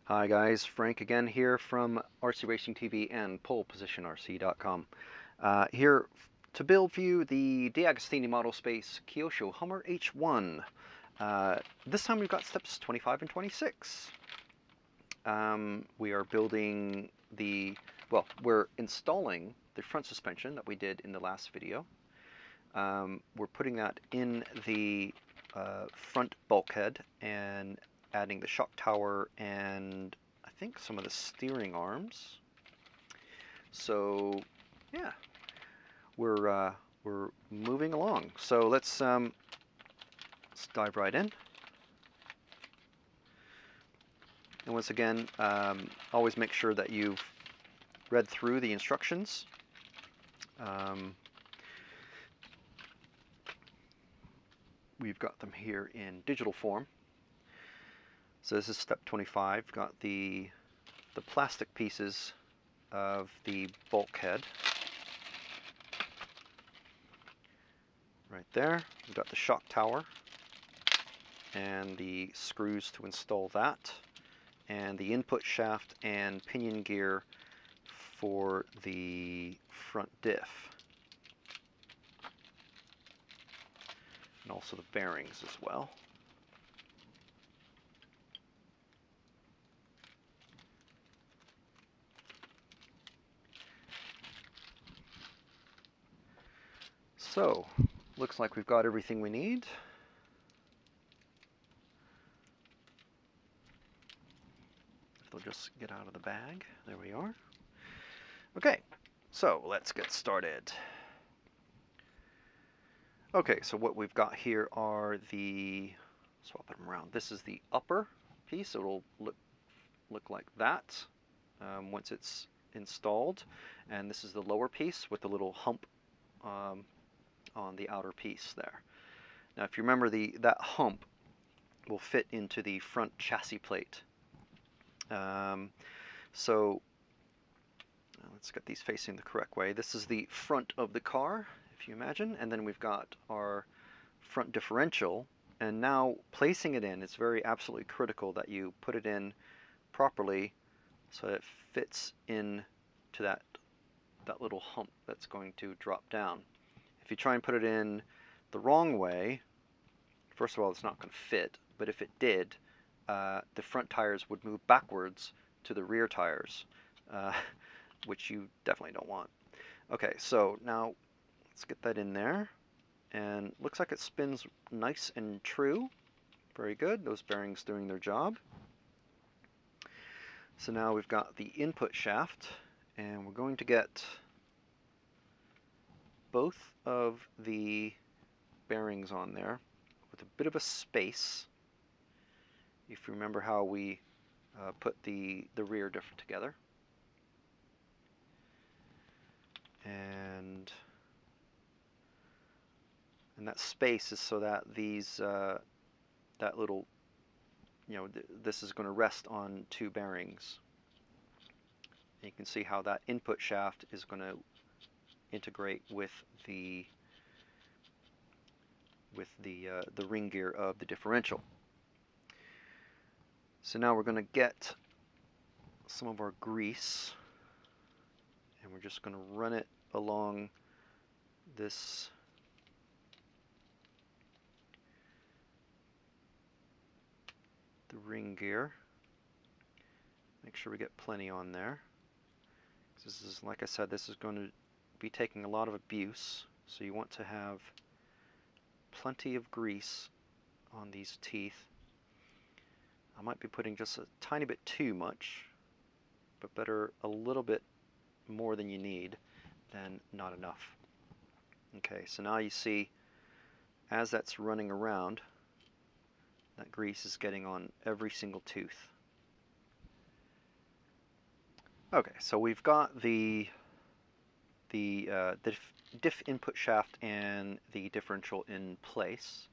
Hi guys, Frank again here from RC Racing TV and polepositionrc.com. Here to build for you the DeAgostini Model Space Kyosho Hummer H1. This time we've got steps 25 and 26. We are building we're installing the front suspension that we did in the last video. We're putting that in the front bulkhead and adding the shock tower and I think some of the steering arms. So yeah, we're moving along. So let's dive right in. And once again, always make sure that you've read through the instructions. We've got them here in digital form. So this is step 25. Got the plastic pieces of the bulkhead right there. We've got the shock tower and the screws to install that, and the input shaft and pinion gear for the front diff, and also the bearings as well. So, looks like we've got everything we need. They'll just get out of the bag. There we are. Okay, so let's get started. Okay, so what we've got here are swap them around. This is the upper piece, so it'll look like that once it's installed. And this is the lower piece with the little hump on the outer piece there. Now if you remember, that hump will fit into the front chassis plate. So let's get these facing the correct way. This is the front of the car, if you imagine, and then we've got our front differential. And now placing it in, it's very absolutely critical that you put it in properly so that it fits in to that little hump that's going to drop down. If you try and put it in the wrong way, first of all, it's not going to fit, but if it did, the front tires would move backwards to the rear tires, which you definitely don't want. Okay, so now let's get that in there, and looks like it spins nice and true. Very good, those bearings doing their job. So now we've got the input shaft, and we're going to get both of the bearings on there with a bit of a space. If you remember how we put the rear diff together. And that space is so that these that little, this is going to rest on two bearings. And you can see how that input shaft is going to integrate with the ring gear of the differential. So now we're going to get some of our grease, and we're just going to run it along the ring gear. Make sure we get plenty on there. This is, like I said, this is going to be taking a lot of abuse, so you want to have plenty of grease on these teeth. I might be putting just a tiny bit too much, but better a little bit more than you need than not enough. Okay, so now you see as that's running around, that grease is getting on every single tooth. Okay, so we've got the diff input shaft and the differential in place.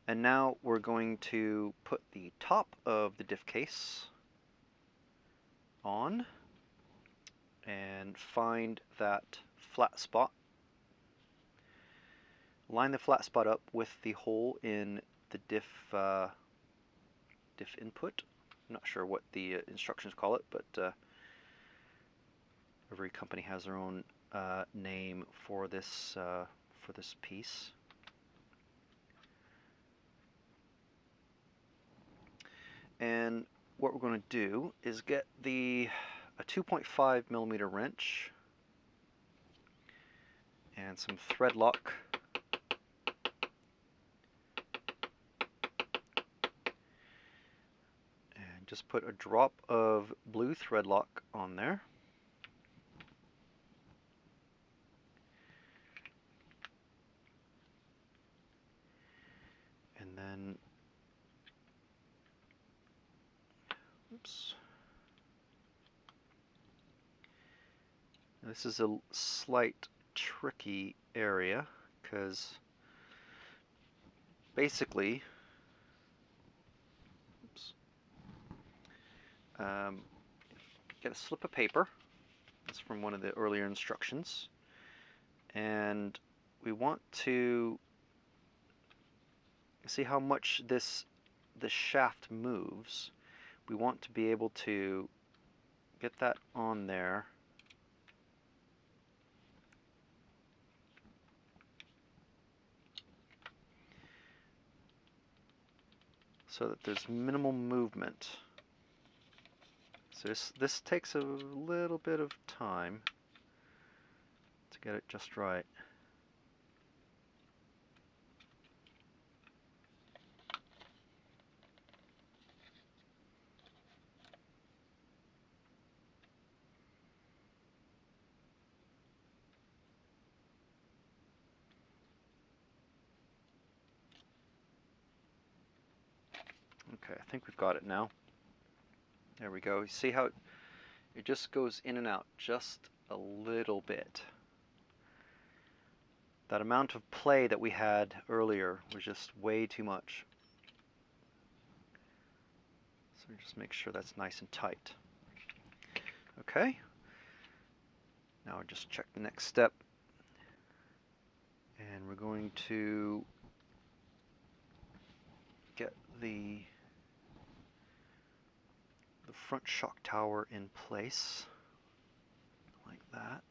And now we're going to put the top of the diff case on and find that flat spot. Line the flat spot up with the hole in the diff input, I'm not sure what the instructions call it, but every company has their own name for this piece. And what we're going to do is get a 2.5 millimeter wrench and some thread lock. And just put a drop of blue thread lock on there. And then, oops. This is a slight tricky area because basically, get a slip of paper. That's from one of the earlier instructions, and we want to see how much the shaft moves. We want to be able to get that on there. So that there's minimal movement. So this takes a little bit of time to get it just right. Okay, I think we've got it now. There we go. You see how it just goes in and out just a little bit. That amount of play that we had earlier was just way too much. So just make sure that's nice and tight. Okay. Now I'll just check the next step. And we're going to get the front shock tower in place like that.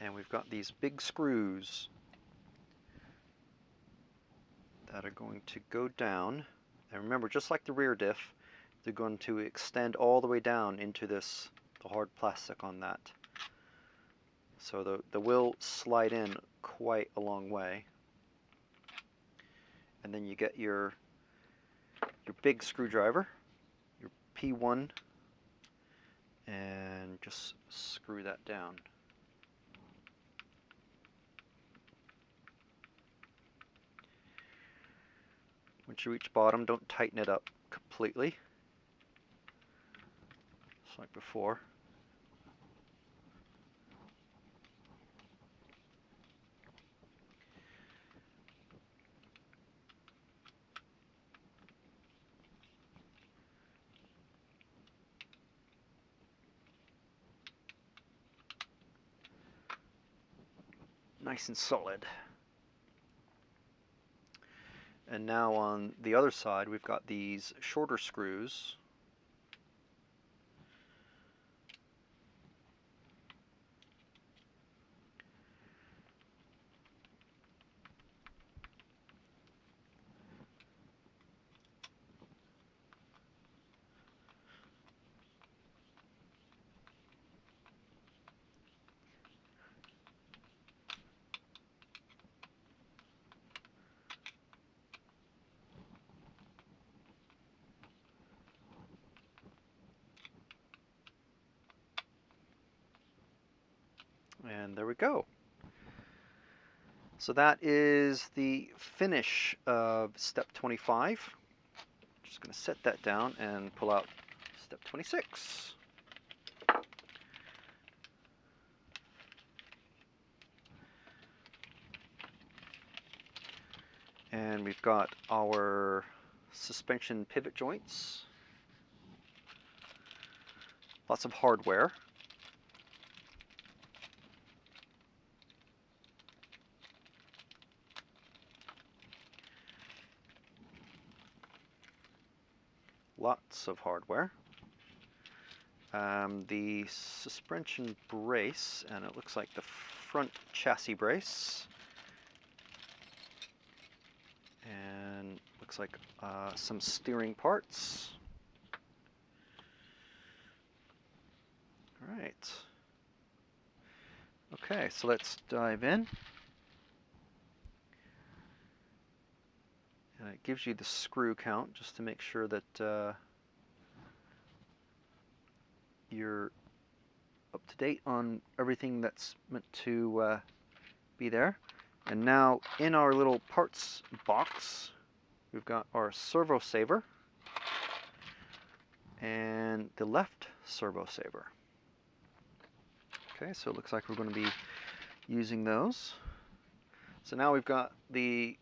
And we've got these big screws that are going to go down. And remember, just like the rear diff, they're going to extend all the way down into the hard plastic on that. So the will slide in quite a long way. And then you get your big screwdriver, your P1, and just screw that down. Once you reach bottom, don't tighten it up completely, just like before. Nice and solid. And now on the other side, we've got these shorter screws. And there we go. So that is the finish of step 25. Just going to set that down and pull out step 26. And we've got our suspension pivot joints. Lots of hardware. lots of hardware. The suspension brace, and it looks like the front chassis brace, and looks like some steering parts. All right. Okay, so let's dive in. And it gives you the screw count just to make sure that you're up to date on everything that's meant to be there. And now in our little parts box, we've got our servo saver and the left servo saver. Okay, so it looks like we're going to be using those. So now we've got the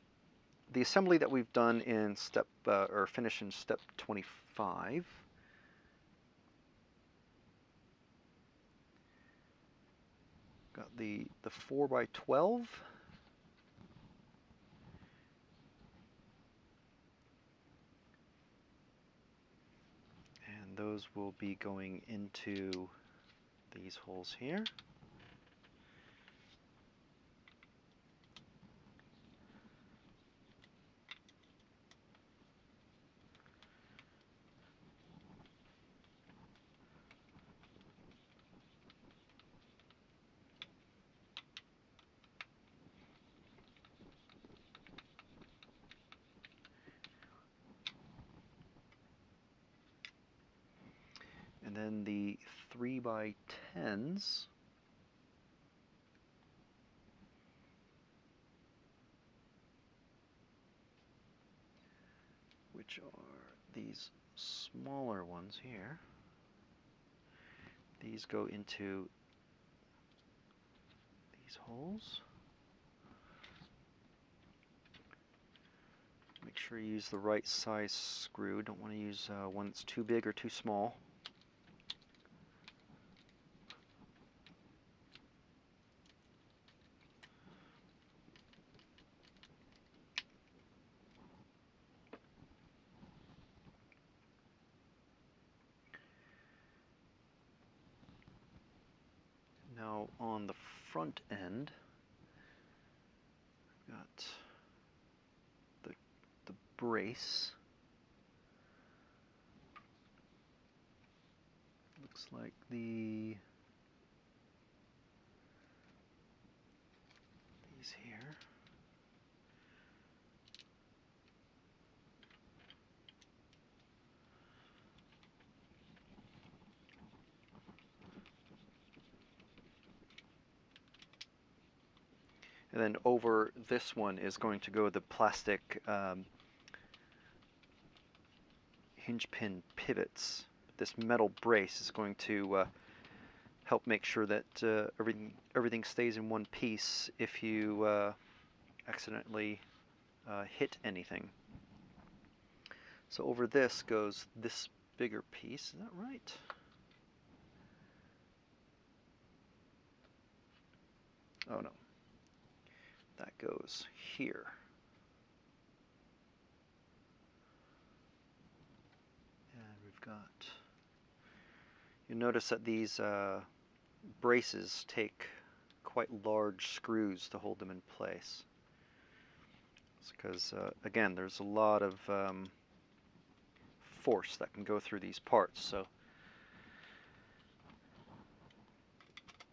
assembly that we've done in step or finish in step 25. Got the 4x12. And those will be going into these holes here. And then the 3x10s, which are these smaller ones here. These go into these holes. Make sure you use the right size screw. Don't want to use one that's too big or too small. Now on the front end, we've got the brace. Looks like these here. And then over this one is going to go the plastic hinge pin pivots. This metal brace is going to help make sure that everything stays in one piece if you accidentally hit anything. So over this goes this bigger piece. Is that right? Oh no. That goes here. And we've got, you notice that these braces take quite large screws to hold them in place. It's because, again, there's a lot of force that can go through these parts. So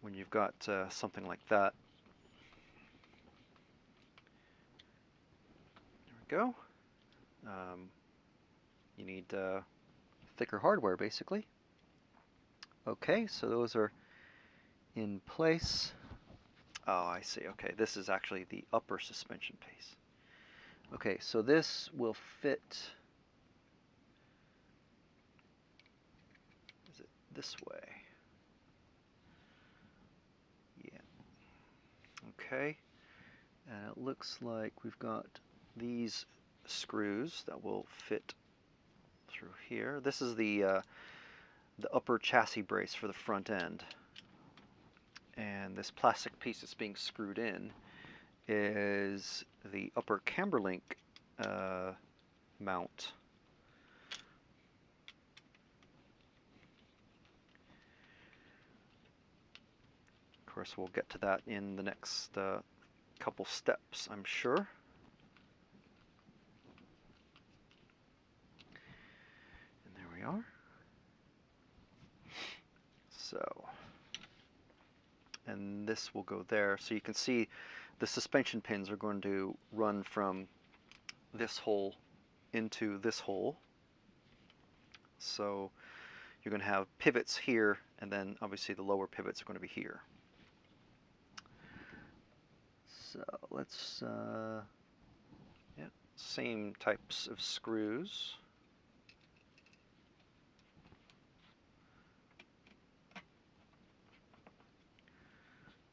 when you've got something like that, there we go. You need thicker hardware, basically. Okay, so those are in place. Oh, I see. Okay, this is actually the upper suspension piece. Okay, so this will fit. Is it this way? Yeah. Okay, and it looks like we've got these screws that will fit through here. This is the upper chassis brace for the front end, and this plastic piece that's being screwed in is the upper camber link mount. course, we'll get to that in the next couple steps, I'm sure. And there we are. So, and this will go there. So you can see the suspension pins are going to run from this hole into this hole. So you're going to have pivots here, and then obviously the lower pivots are going to be here. So let's, yeah, same types of screws.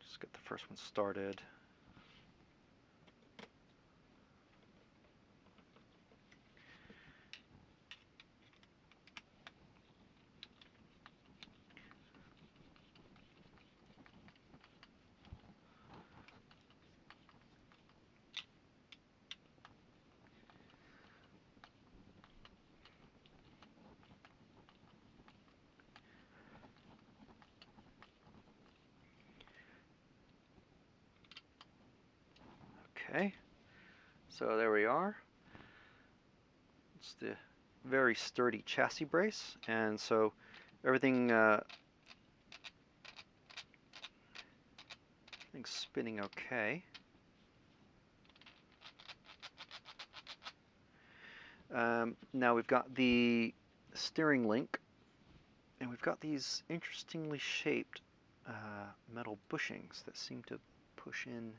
Just get the first one started. Okay, so there we are. It's the very sturdy chassis brace, and so everything's spinning okay. Now we've got the steering link, and we've got these interestingly shaped metal bushings that seem to push in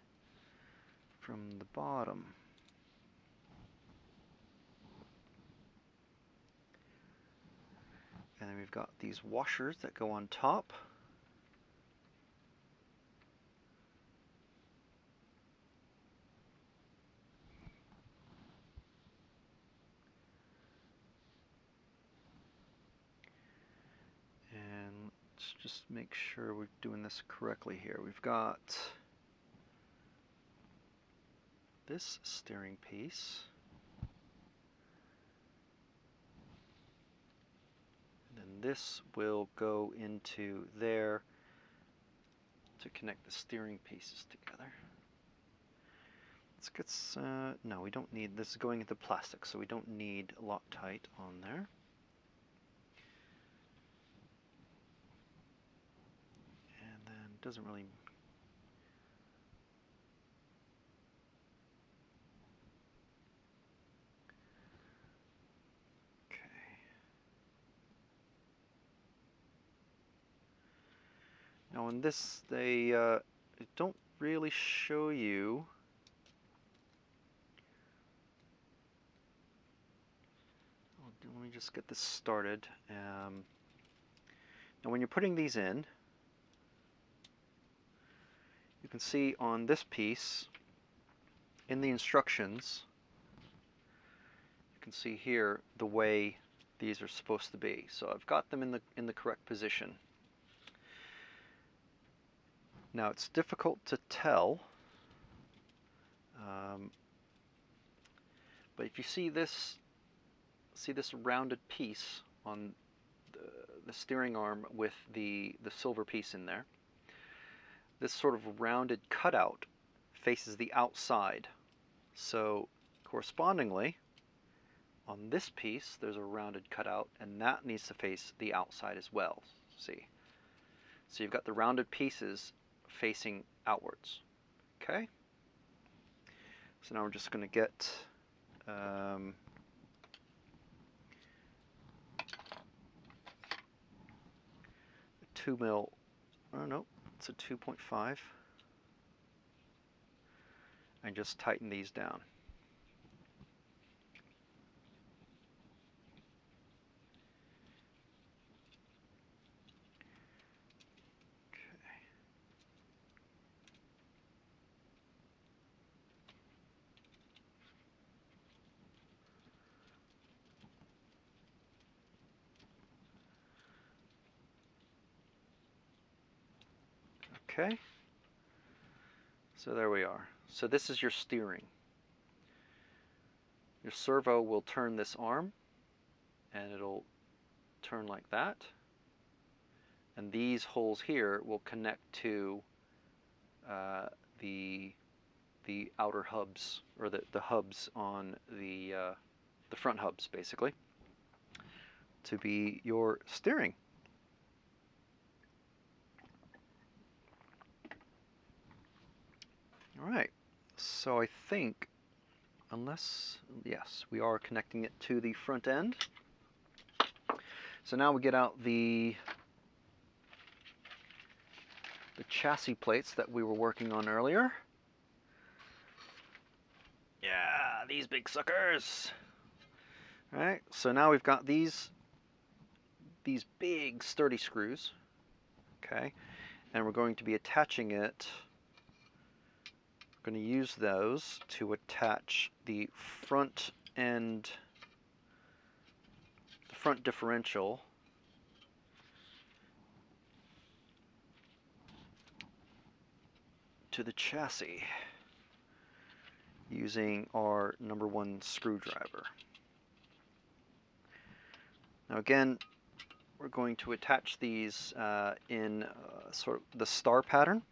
from the bottom. And then we've got these washers that go on top. And let's just make sure we're doing this correctly here. We've got this steering piece. And then this will go into there to connect the steering pieces together. Let's get, no, we don't need, this is going into plastic, so we don't need Loctite on there. And then it doesn't really, okay. Now in this, they don't really show you let me just get this started. Now when you're putting these in, you can see on this piece, in the instructions, you can see here the way these are supposed to be. So I've got them in the correct position. Now it's difficult to tell, but if you see this rounded piece on the steering arm with the silver piece in there. This sort of rounded cutout faces the outside. So correspondingly, on this piece there's a rounded cutout, and that needs to face the outside as well. See? So you've got the rounded pieces facing outwards. Okay? So now we're just going to get a 2 mil, oh no, it's a 2.5, and just tighten these down. Okay, so there we are. So this is your steering. Your servo will turn this arm, and it'll turn like that. And these holes here will connect to the outer hubs, or the hubs on the front hubs, basically, to be your steering. All right, so I think, yes, we are connecting it to the front end. So now we get out the chassis plates that we were working on earlier. Yeah, these big suckers. All right, so now we've got these big sturdy screws. Okay, and we're going to be attaching it. We're going to use those to attach the front end, the front differential to the chassis using our #1 screwdriver. Now again, we're going to attach these in sort of the star pattern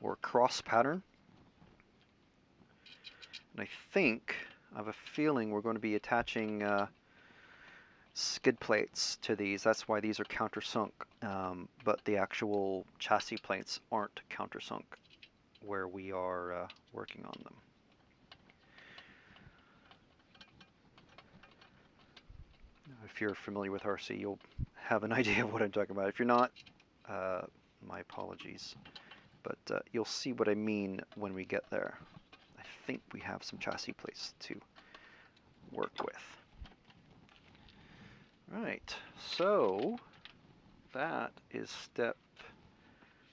or cross pattern. And I think, I have a feeling we're going to be attaching skid plates to these. That's why these are countersunk, but the actual chassis plates aren't countersunk where we are working on them. If you're familiar with RC, you'll have an idea of what I'm talking about. If you're not, my apologies. But you'll see what I mean when we get there. I think we have some chassis plates to work with. Right, so that is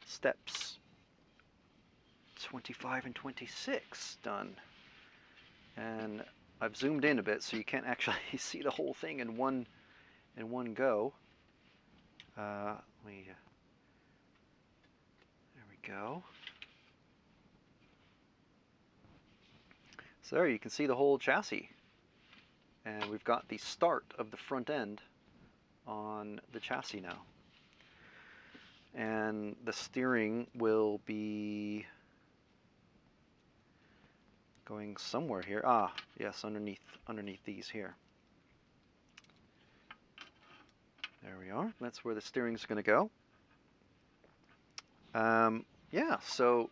steps 25 and 26 done. And I've zoomed in a bit so you can't actually see the whole thing in one go. There we go. So there you can see the whole chassis. And we've got the start of the front end on the chassis now. And the steering will be going somewhere here. Ah, yes, underneath these here. There we are. That's where the steering's going to go. Yeah, so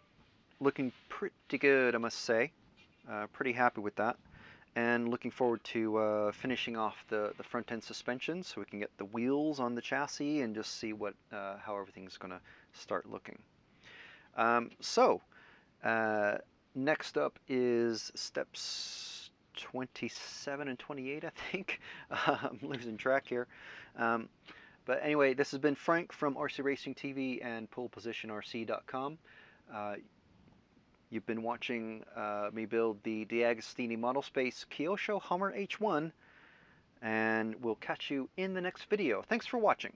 looking pretty good, I must say. Pretty happy with that. And looking forward to finishing off the front end suspension so we can get the wheels on the chassis and just see what how everything's going to start looking. Next up is steps 27 and 28, I think. I'm losing track here. But anyway, this has been Frank from RC Racing TV and polepositionrc.com. You've been watching me build the DeAgostini Model Space Kyosho Hummer H1, and we'll catch you in the next video. Thanks for watching.